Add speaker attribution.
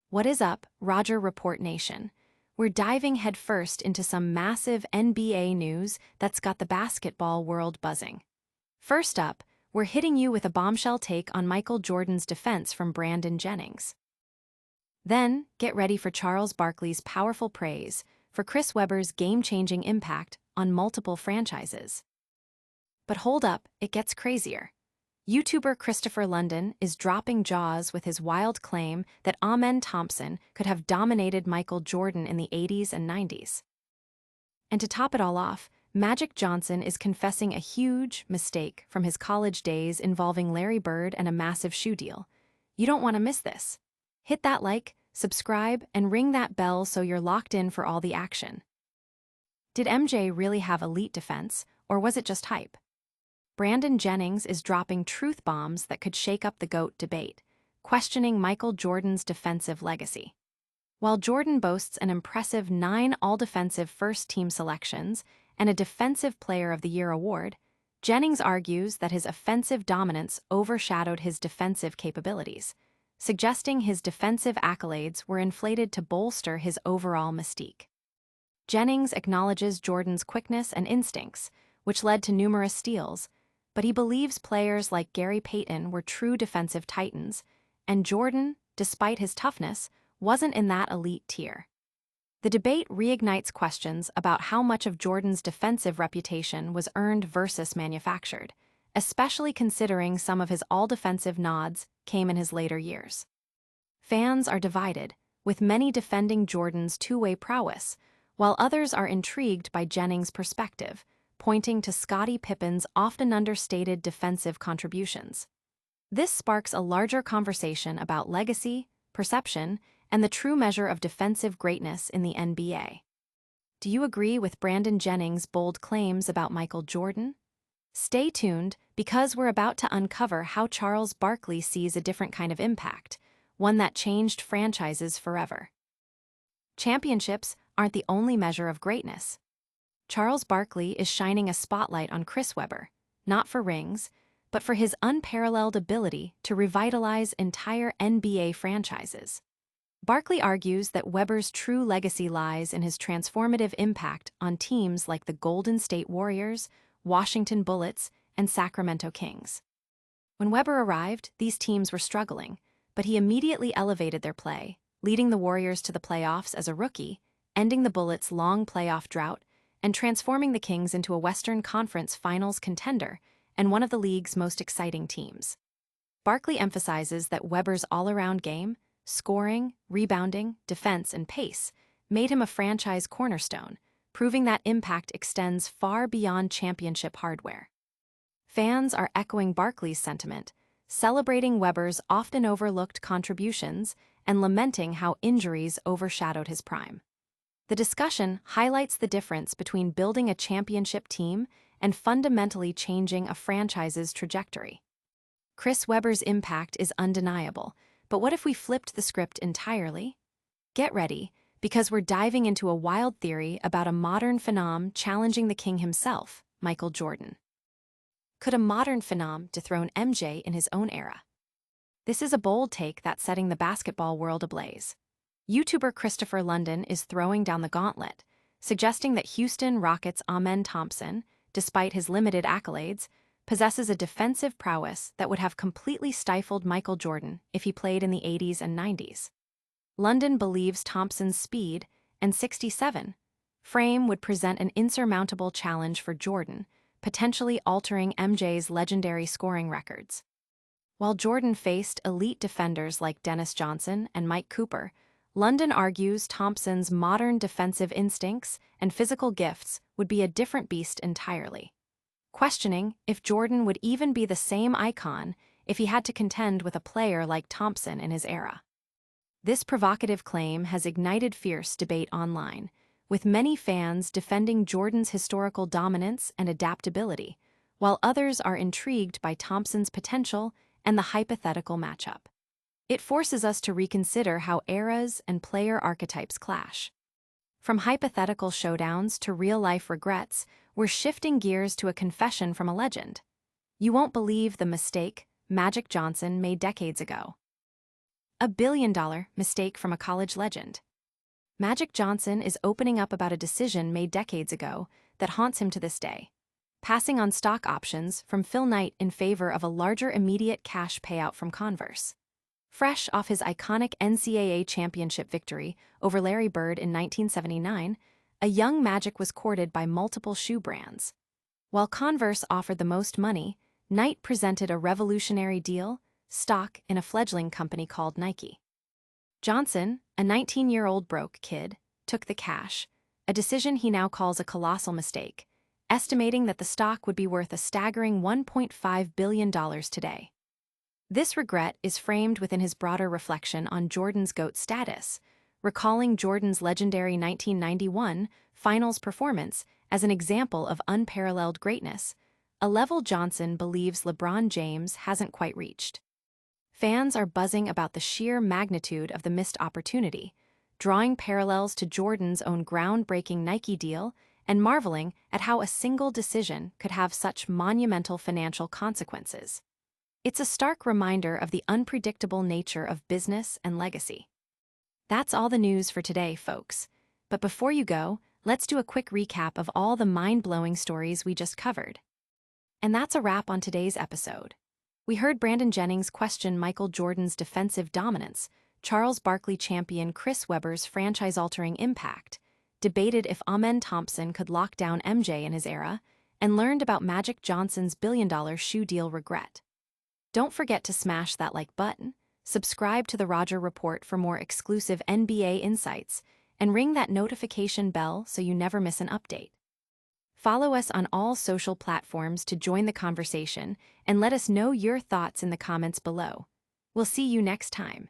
Speaker 1: What is up, Roger Report Nation? We're diving headfirst into some massive NBA news that's got the basketball world buzzing. First up, we're hitting you with a bombshell take on Michael Jordan's defense from Brandon Jennings. Then, get ready for Charles Barkley's powerful praise for Chris Webber's game-changing impact on multiple franchises. But hold up, it gets crazier. YouTuber Christopher London is dropping jaws with his wild claim that Amen Thompson could have dominated Michael Jordan in the 80s and 90s. And to top it all off, Magic Johnson is confessing a huge mistake from his college days involving Larry Bird and a massive shoe deal. You don't want to miss this. Hit that like, subscribe, and ring that bell so you're locked in for all the action. Did MJ really have elite defense, or was it just hype? Brandon Jennings is dropping truth bombs that could shake up the GOAT debate, questioning Michael Jordan's defensive legacy. While Jordan boasts an impressive 9 all-defensive first-team selections and a Defensive Player of the Year award, Jennings argues that his offensive dominance overshadowed his defensive capabilities, suggesting his defensive accolades were inflated to bolster his overall mystique. Jennings acknowledges Jordan's quickness and instincts, which led to numerous steals, but he believes players like Gary Payton were true defensive titans, and Jordan, despite his toughness, wasn't in that elite tier. The debate reignites questions about how much of Jordan's defensive reputation was earned versus manufactured, especially considering some of his all-defensive nods came in his later years. Fans are divided, with many defending Jordan's two-way prowess, while others are intrigued by Jennings' perspective, pointing to Scottie Pippen's often understated defensive contributions. This sparks a larger conversation about legacy, perception, and the true measure of defensive greatness in the NBA. Do you agree with Brandon Jennings' bold claims about Michael Jordan? Stay tuned, because we're about to uncover how Charles Barkley sees a different kind of impact, one that changed franchises forever. Championships aren't the only measure of greatness. Charles Barkley is shining a spotlight on Chris Webber, not for rings, but for his unparalleled ability to revitalize entire NBA franchises. Barkley argues that Webber's true legacy lies in his transformative impact on teams like the Golden State Warriors, Washington Bullets, and Sacramento Kings. When Webber arrived, these teams were struggling, but he immediately elevated their play, leading the Warriors to the playoffs as a rookie, ending the Bullets' long playoff drought, and transforming the Kings into a Western Conference Finals contender and one of the league's most exciting teams. Barkley emphasizes that Webber's all-around game, scoring, rebounding, defense, and pace, made him a franchise cornerstone, proving that impact extends far beyond championship hardware. Fans are echoing Barkley's sentiment, celebrating Webber's often overlooked contributions and lamenting how injuries overshadowed his prime. The discussion highlights the difference between building a championship team and fundamentally changing a franchise's trajectory. Chris Webber's impact is undeniable, but what if we flipped the script entirely? Get ready, because we're diving into a wild theory about a modern phenom challenging the king himself, Michael Jordan. Could a modern phenom dethrone MJ in his own era? This is a bold take that's setting the basketball world ablaze. YouTuber Christopher London is throwing down the gauntlet, suggesting that Houston Rockets' Amen Thompson, despite his limited accolades, possesses a defensive prowess that would have completely stifled Michael Jordan if he played in the 80s and 90s. London believes Thompson's speed and 6'7" frame would present an insurmountable challenge for Jordan, potentially altering MJ's legendary scoring records. While Jordan faced elite defenders like Dennis Johnson and Mike Cooper, London argues Thompson's modern defensive instincts and physical gifts would be a different beast entirely, questioning if Jordan would even be the same icon if he had to contend with a player like Thompson in his era. This provocative claim has ignited fierce debate online, with many fans defending Jordan's historical dominance and adaptability, while others are intrigued by Thompson's potential and the hypothetical matchup. It forces us to reconsider how eras and player archetypes clash. From hypothetical showdowns to real-life regrets, we're shifting gears to a confession from a legend. You won't believe the mistake Magic Johnson made decades ago. A billion-dollar mistake from a college legend. Magic Johnson is opening up about a decision made decades ago that haunts him to this day, passing on stock options from Phil Knight in favor of a larger immediate cash payout from Converse. Fresh off his iconic NCAA championship victory over Larry Bird in 1979, a young Magic was courted by multiple shoe brands. While Converse offered the most money, Knight presented a revolutionary deal, stock in a fledgling company called Nike. Johnson, a 19-year-old broke kid, took the cash, a decision he now calls a colossal mistake, estimating that the stock would be worth a staggering $1.5 billion today. This regret is framed within his broader reflection on Jordan's GOAT status, recalling Jordan's legendary 1991 finals performance as an example of unparalleled greatness, a level Johnson believes LeBron James hasn't quite reached. Fans are buzzing about the sheer magnitude of the missed opportunity, drawing parallels to Jordan's own groundbreaking Nike deal and marveling at how a single decision could have such monumental financial consequences. It's a stark reminder of the unpredictable nature of business and legacy. That's all the news for today, folks. But before you go, let's do a quick recap of all the mind-blowing stories we just covered. And that's a wrap on today's episode. We heard Brandon Jennings question Michael Jordan's defensive dominance, Charles Barkley championed Chris Webber's franchise-altering impact, debated if Amen Thompson could lock down MJ in his era, and learned about Magic Johnson's billion-dollar shoe deal regret. Don't forget to smash that like button, subscribe to the Roger Report for more exclusive NBA insights, and ring that notification bell so you never miss an update. Follow us on all social platforms to join the conversation and let us know your thoughts in the comments below. We'll see you next time.